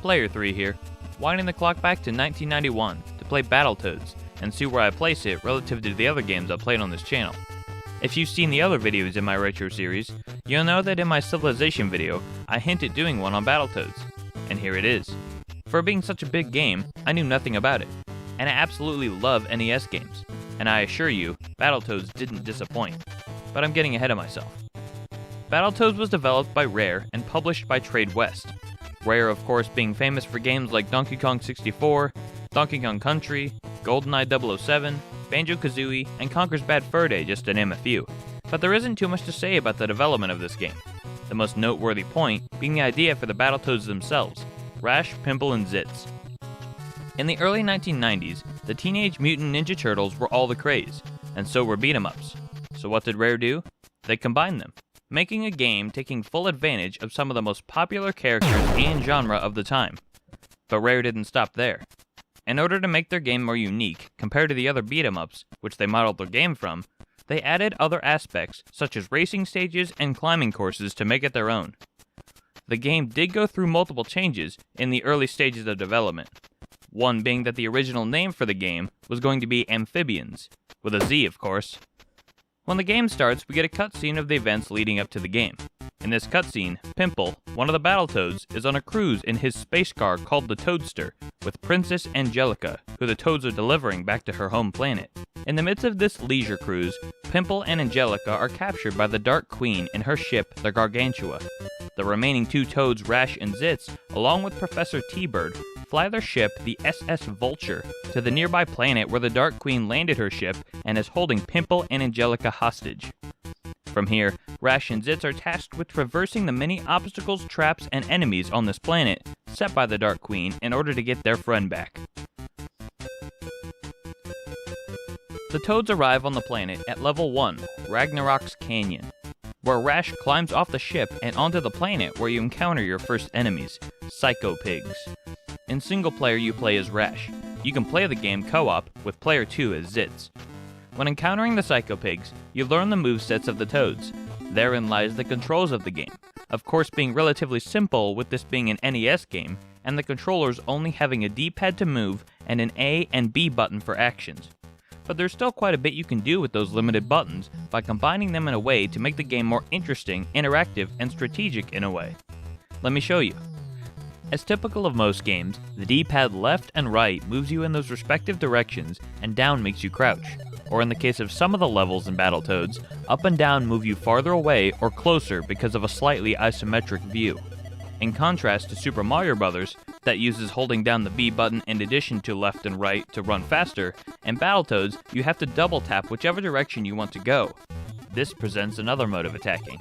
Player 3 here, winding the clock back to 1991 to play Battletoads and see where I place it relative to the other games I've played on this channel. If you've seen the other videos in my retro series, you'll know that in my Civilization video, I hint at doing one on Battletoads, and here it is. For being such a big game, I knew nothing about it, and I absolutely love NES games, and I assure you, Battletoads didn't disappoint, but I'm getting ahead of myself. Battletoads was developed by Rare and published by Trade West. Rare, of course, being famous for games like Donkey Kong 64, Donkey Kong Country, GoldenEye 007, Banjo-Kazooie, and Conker's Bad Fur Day, just to name a few. But there isn't too much to say about the development of this game. The most noteworthy point being the idea for the Battletoads themselves, Rash, Pimple, and Zitz. In the early 1990s, the Teenage Mutant Ninja Turtles were all the craze, and so were beat-em-ups. So what did Rare do? They combined them, making a game taking full advantage of some of the most popular characters and genre of the time. But Rare didn't stop there. In order to make their game more unique compared to the other beat-em-ups, which they modeled their game from, they added other aspects such as racing stages and climbing courses to make it their own. The game did go through multiple changes in the early stages of development, one being that the original name for the game was going to be Amphibians, with a Z of course. When the game starts, we get a cutscene of the events leading up to the game. In this cutscene, Pimple, one of the Battletoads, is on a cruise in his space car called the Toadster, with Princess Angelica, who the Toads are delivering back to her home planet. In the midst of this leisure cruise, Pimple and Angelica are captured by the Dark Queen in her ship, the Gargantua. The remaining two Toads, Rash and Zitz, along with Professor T-Bird, fly their ship, the SS Vulture, to the nearby planet where the Dark Queen landed her ship and is holding Pimple and Angelica hostage. From here, Rash and Zitz are tasked with traversing the many obstacles, traps, and enemies on this planet set by the Dark Queen in order to get their friend back. The Toads arrive on the planet at level 1, Ragnarok's Canyon, where Rash climbs off the ship and onto the planet where you encounter your first enemies, Psycho Pigs. In single player you play as Rash. You can play the game co-op with player 2 as Zitz. When encountering the Psycho Pigs, you learn the movesets of the Toads. Therein lies the controls of the game, of course being relatively simple with this being an NES game, and the controllers only having a D-pad to move and an A and B button for actions. But there's still quite a bit you can do with those limited buttons by combining them in a way to make the game more interesting, interactive, and strategic in a way. Let me show you. As typical of most games, the D-pad left and right moves you in those respective directions, and down makes you crouch. Or in the case of some of the levels in Battletoads, up and down move you farther away or closer because of a slightly isometric view. In contrast to Super Mario Bros., that uses holding down the B button in addition to left and right to run faster, in Battletoads, you have to double tap whichever direction you want to go. This presents another mode of attacking.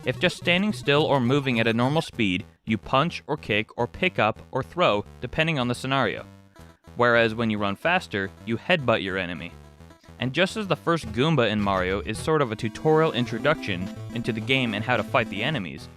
If just standing still or moving at a normal speed, you punch or kick or pick up or throw depending on the scenario. Whereas when you run faster, you headbutt your enemy. And just as the first Goomba in Mario is sort of a tutorial introduction into the game and how to fight the enemies,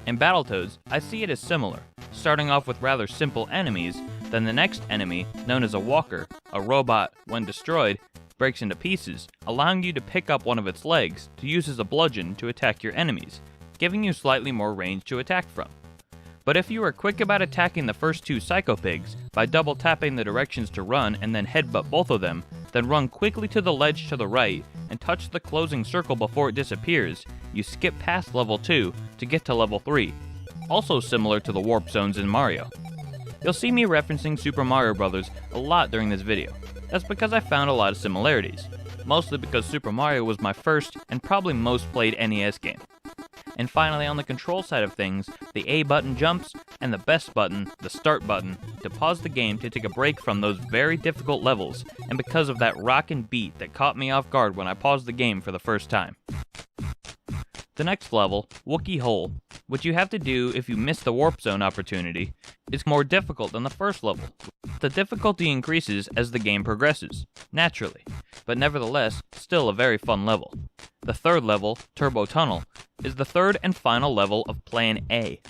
in Battletoads, I see it as similar, starting off with rather simple enemies, then the next enemy, known as a walker, a robot, when destroyed, breaks into pieces, allowing you to pick up one of its legs to use as a bludgeon to attack your enemies, giving you slightly more range to attack from. But if you are quick about attacking the first two Psycho Pigs by double tapping the directions to run and then headbutt both of them, then run quickly to the ledge to the right and touch the closing circle before it disappears, you skip past level 2 to get to level 3, also similar to the warp zones in Mario. You'll see me referencing Super Mario Bros. A lot during this video. That's because I found a lot of similarities, mostly because Super Mario was my first and probably most played NES game. And finally, on the control side of things, the A button jumps, and the best button, the start button, to pause the game to take a break from those very difficult levels, and because of that rockin' beat that caught me off guard when I paused the game for the first time. The next level, Wookiee Hole, which you have to do if you miss the warp zone opportunity, is more difficult than the first level. The difficulty increases as the game progresses, naturally, but nevertheless, still a very fun level. The third level, Turbo Tunnel, is the third and final level of Plan A.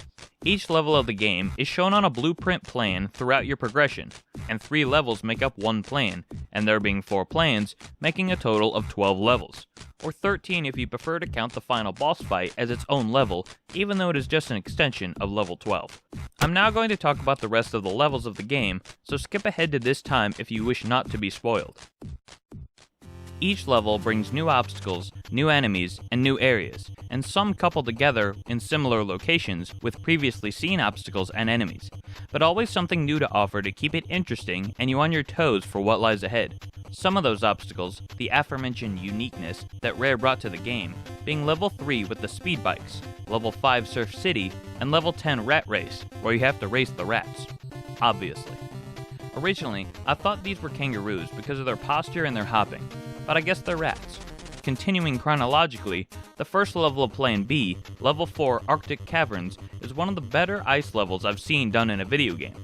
Each level of the game is shown on a blueprint plan throughout your progression, and 3 levels make up one plan, and there being 4 plans, making a total of 12 levels. or 13 if you prefer to count the final boss fight as its own level, even though it is just an extension of level 12. I'm now going to talk about the rest of the levels of the game, so skip ahead to this time if you wish not to be spoiled. Each level brings new obstacles, new enemies, and new areas, and some couple together in similar locations with previously seen obstacles and enemies, but always something new to offer to keep it interesting and you on your toes for what lies ahead. Some of those obstacles, the aforementioned uniqueness that Rare brought to the game, being level 3 with the speed bikes, level 5 Surf City, and level 10 Rat Race, where you have to race the rats. Obviously. Originally, I thought these were kangaroos because of their posture and their hopping, but I guess they're rats. Continuing chronologically, the first level of Plan B, level 4 Arctic Caverns, is one of the better ice levels I've seen done in a video game.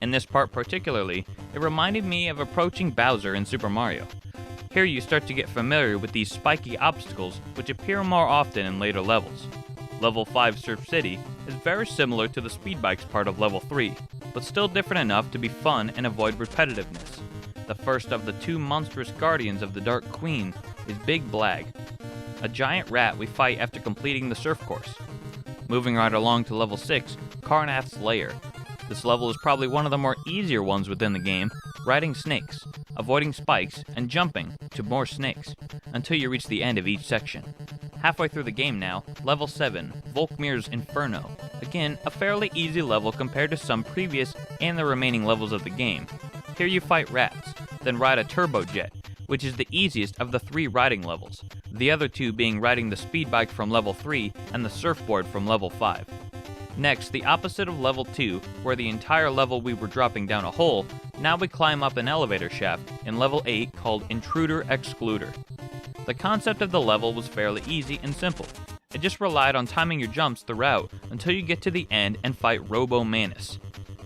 In this part particularly, it reminded me of approaching Bowser in Super Mario. Here you start to get familiar with these spiky obstacles which appear more often in later levels. Level 5 Surf City is very similar to the speed bikes part of level 3, but still different enough to be fun and avoid repetitiveness. The first of the two monstrous guardians of the Dark Queen is Big Blag, a giant rat we fight after completing the surf course. Moving right along to level 6, Karnath's Lair. This level is probably one of the more easier ones within the game, riding snakes, avoiding spikes, and jumping to more snakes, until you reach the end of each section. Halfway through the game now, level 7, Volkmir's Inferno. Again, a fairly easy level compared to some previous and the remaining levels of the game. Here you fight rats, then ride a turbojet, which is the easiest of the 3 riding levels, the other 2 being riding the speed bike from level 3 and the surfboard from level 5. Next, the opposite of level 2, where the entire level we were dropping down a hole, now we climb up an elevator shaft in level 8 called Intruder Excluder. The concept of the level was fairly easy and simple. It just relied on timing your jumps throughout until you get to the end and fight Robo-Manus.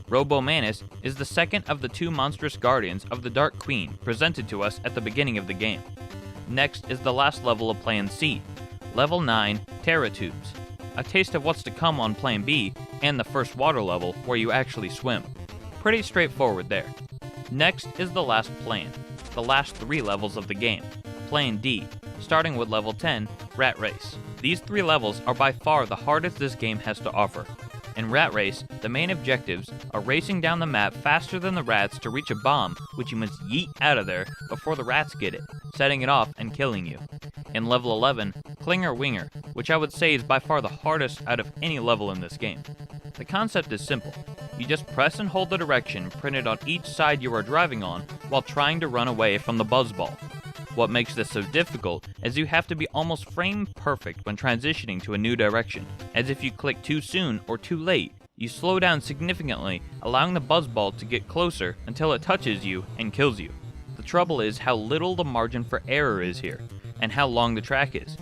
Robo-Manus is the second of the 2 monstrous guardians of the Dark Queen presented to us at the beginning of the game. Next is the last level of Plan C, level 9, Terratubes. A taste of what's to come on Plan B, and the first water level where you actually swim. Pretty straightforward there. Next is the last plan, the last 3 levels of the game, Plan D, starting with level 10, Rat Race. These 3 levels are by far the hardest this game has to offer. In Rat Race, the main objectives are racing down the map faster than the rats to reach a bomb, which you must yeet out of there before the rats get it, setting it off and killing you. In level 11, Klinger Winger, which I would say is by far the hardest out of any level in this game. The concept is simple. You just press and hold the direction printed on each side you are driving on while trying to run away from the buzzball. What makes this so difficult is you have to be almost frame perfect when transitioning to a new direction, as if you click too soon or too late, you slow down significantly, allowing the buzzball to get closer until it touches you and kills you. The trouble is how little the margin for error is here, and how long the track is.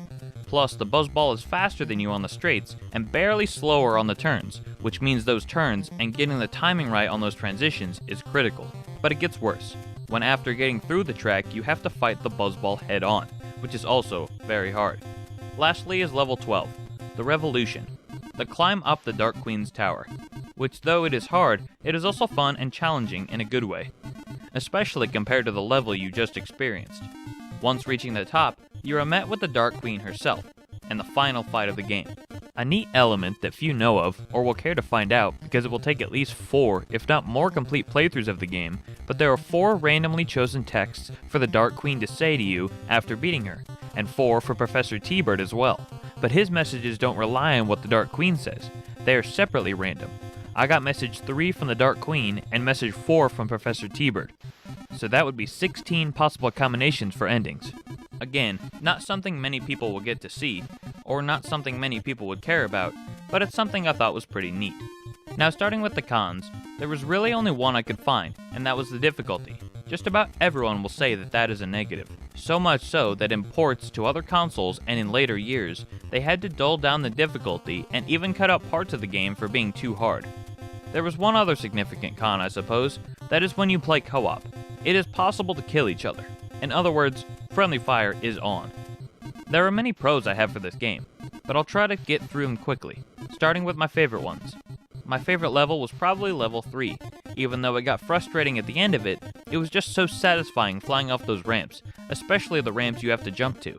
Plus, the buzzball is faster than you on the straights and barely slower on the turns, which means those turns and getting the timing right on those transitions is critical. But it gets worse, when after getting through the track you have to fight the buzzball head on, which is also very hard. Lastly is level 12, the Revolution, the climb up the Dark Queen's tower, which though it is hard, it is also fun and challenging in a good way, especially compared to the level you just experienced. Once reaching the top, you are met with the Dark Queen herself, and the final fight of the game. A neat element that few know of, or will care to find out, because it will take at least 4, if not more complete playthroughs of the game, but there are 4 randomly chosen texts for the Dark Queen to say to you after beating her, and 4 for Professor T-Bird as well. But his messages don't rely on what the Dark Queen says, they are separately random. I got message 3 from the Dark Queen, and message 4 from Professor T-Bird. So that would be 16 possible combinations for endings. Again, not something many people will get to see, or not something many people would care about, but it's something I thought was pretty neat. Now starting with the cons, there was really only one I could find, and that was the difficulty. Just about everyone will say that that is a negative. So much so that in ports to other consoles and in later years, they had to dull down the difficulty and even cut out parts of the game for being too hard. There was one other significant con, I suppose, that is when you play co-op. It is possible to kill each other. In other words, friendly fire is on. There are many pros I have for this game, but I'll try to get through them quickly, starting with my favorite ones. My favorite level was probably level 3. Even though it got frustrating at the end of it, it was just so satisfying flying off those ramps, especially the ramps you have to jump to.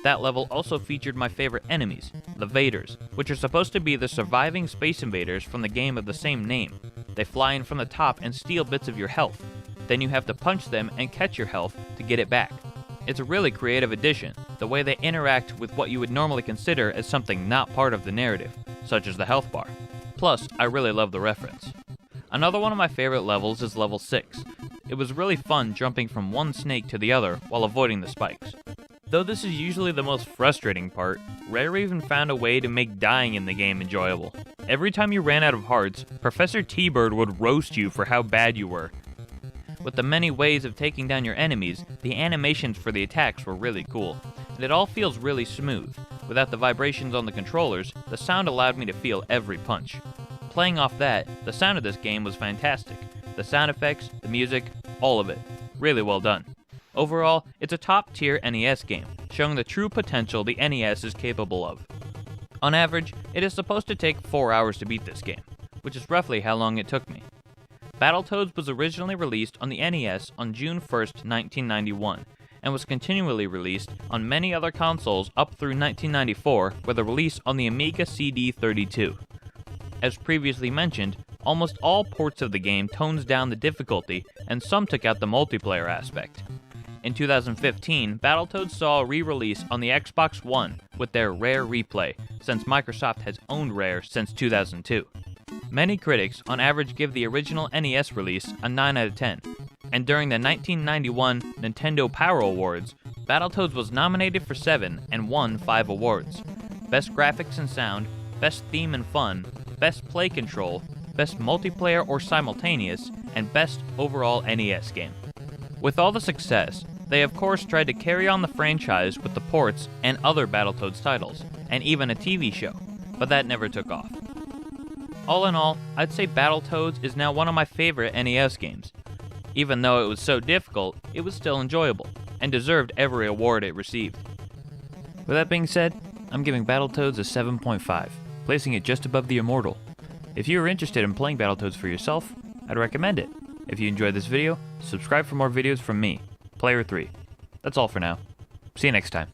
That level also featured my favorite enemies, the Vaders, which are supposed to be the surviving space invaders from the game of the same name. They fly in from the top and steal bits of your health. Then you have to punch them and catch your health to get it back. It's a really creative addition, the way they interact with what you would normally consider as something not part of the narrative, such as the health bar. Plus, I really love the reference. Another one of my favorite levels is level 6. It was really fun jumping from one snake to the other while avoiding the spikes. Though this is usually the most frustrating part, Rare even found a way to make dying in the game enjoyable. Every time you ran out of hearts, Professor T-Bird would roast you for how bad you were. With the many ways of taking down your enemies, the animations for the attacks were really cool, and it all feels really smooth. Without the vibrations on the controllers, the sound allowed me to feel every punch. Playing off that, the sound of this game was fantastic. The sound effects, the music, all of it. Really well done. Overall, it's a top-tier NES game, showing the true potential the NES is capable of. On average, it is supposed to take 4 hours to beat this game, which is roughly how long it took me. Battletoads was originally released on the NES on June 1st, 1991, and was continually released on many other consoles up through 1994, with a release on the Amiga CD32. As previously mentioned, almost all ports of the game tones down the difficulty, and some took out the multiplayer aspect. In 2015, Battletoads saw a re-release on the Xbox One with their Rare Replay, since Microsoft has owned Rare since 2002. Many critics on average give the original NES release a 9 out of 10, and during the 1991 Nintendo Power Awards, Battletoads was nominated for 7 and won 5 awards. Best Graphics and Sound, Best Theme and Fun, Best Play Control, Best Multiplayer or Simultaneous, and Best Overall NES Game. With all the success, they of course tried to carry on the franchise with the ports and other Battletoads titles, and even a TV show, but that never took off. All in all, I'd say Battletoads is now one of my favorite NES games. Even though it was so difficult, it was still enjoyable, and deserved every award it received. With that being said, I'm giving Battletoads a 7.5, placing it just above the Immortal. If you are interested in playing Battletoads for yourself, I'd recommend it. If you enjoyed this video, subscribe for more videos from me, Player 3. That's all for now. See you next time.